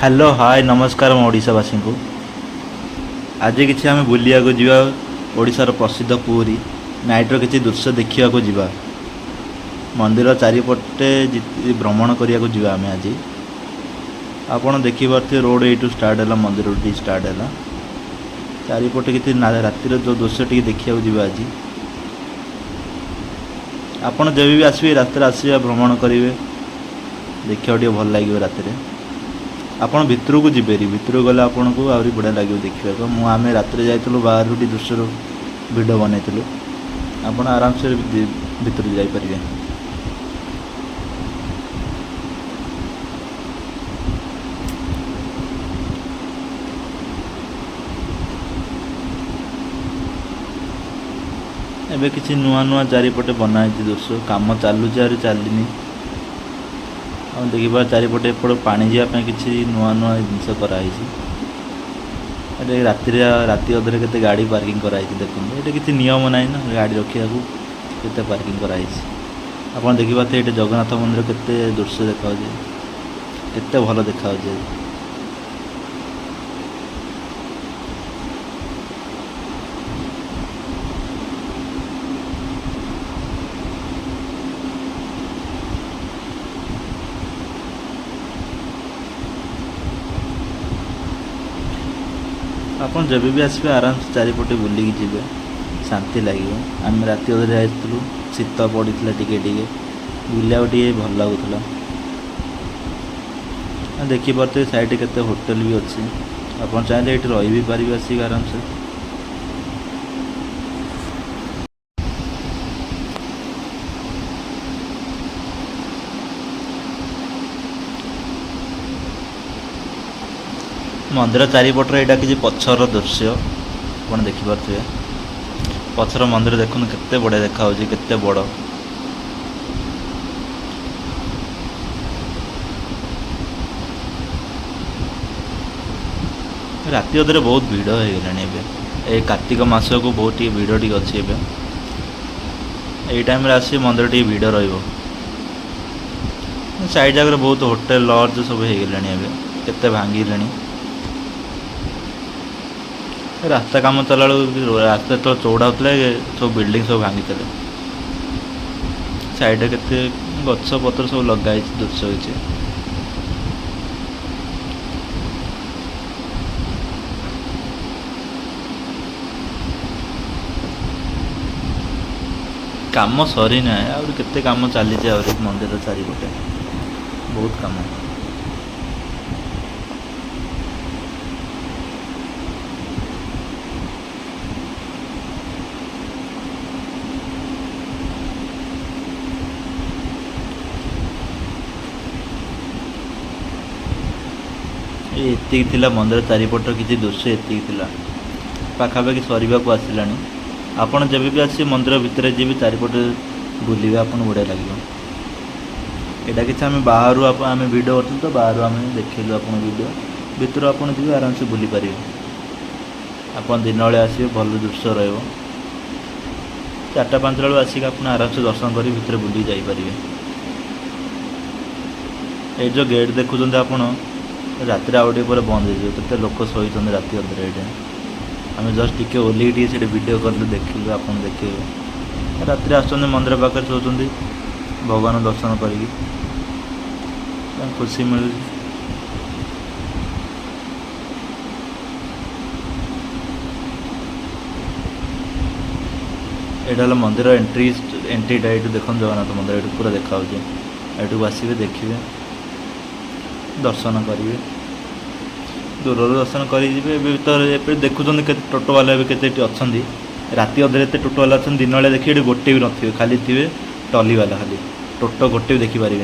Hello hi नमस्कार ओडिशावासी को आज किसी आम बुलिया जा ओडिशार प्रसिद्ध पुरी नाइट्र किसी दृश्य देखा जा मंदिर चारिपटे भ्रमण करने को आम आज आपड़ देखिपे रोड यू स्टार्ट है मंदिर स्टार्ट है चारिपटे किसी रातिर जो दृश्य टी देखा आज आपड़ जब भी आसवे रास्ते आसवे भ्रमण करेंगे देखा भल लगे रातिर आपड़ भितर को जीवेरी भितर गले आपन को आहरी बढ़िया लगे देखा मुझे रात जाइलु बाहर दृश्य भिडियो बनईलु आप आराम से भितर जापर एबे किसी नुआ नुआ चारिपटे बनाई दृश्य कम चलुच चलनी देखिए चारिपटे एपट पानी जावाई किसी नुआ नुआ जिनस कराई राति अधे के गाड़ी पार्किंग कराई देखते ये किसी नियम ना ना गाड़ी रखा के पार्किंग कराई आप देखिए ये जगन्नाथ मंदिर केते दृश्य देखा केते भल देखा आप जब भी आसपे आराम से चारिपटे बुलिकी जी शांति लगे आम राति अधे जाइलु शीत पड़ा टिके बुला भल लगुला देखिए साइड के होटेल भी अच्छी आप चाहिए ये रही भी पारे आसिक आराम से मंदिर चारिपटर यहाँ किसी पछर दृश्य आप देखिपे पछर मंदिर देखुन केते बढ़िया देखा केते बड़ राति अधे बहुत भिड़ हो गला कार्तिक मास को बहुत भिड़ टी अच्छी ये टाइम आस मंदिर टी भिड़ रही साइड जगह बहुत होटेल लॉज सब हो गले भांगिले रास्ता काम चला रास्ता तो चौड़ा होता सब बिल्डिंग सब भांगी साइड के गछ पत्र सब लगाई दृश्य हो काम सरी ना आते काम चली मंदिर चारिपटे बहुत काम एति मंदिर चारिपट किसी दृश्य एति पाखापाखि सर को आसला आपड़ जब भी आस मंदिर भितर जी चारिपट बुले आप बढ़िया लगे यहाँ कि आम बाहर आम भिड कर तो बाहर आम देखलु आप भिड भितर आप आराम से बुली पारे आप दिन बेले आसवे भल दृश्य रटा 5 बेलू आसिक आप आराम से दर्शन कर भितर बुली जापर ये जो गेट देखुं आप रात आउटे पर बंद हो लोक शोन राति अधे ये आम जस्ट टी ओल्ल से वीडियो कलु देखिलु आप देखिए रात आस मंदिर पाखे शोचती भगवान दर्शन कर खुशी मिल यहाँ मंदिर एंट्रीटा ये देखो जगन्नाथ मंदिर ये पूरा देखा ये आसवे देखिए दर्शन करेंगे दूर दर्शन कर देखुं टोटो वाला भी केते अच्छा राति अधे टोटो वाला अच्छा दिन बेले देखिए गोटे भी नथिबे खाली थे टली वाला खाली टोटो गोटे भी देखिपारे।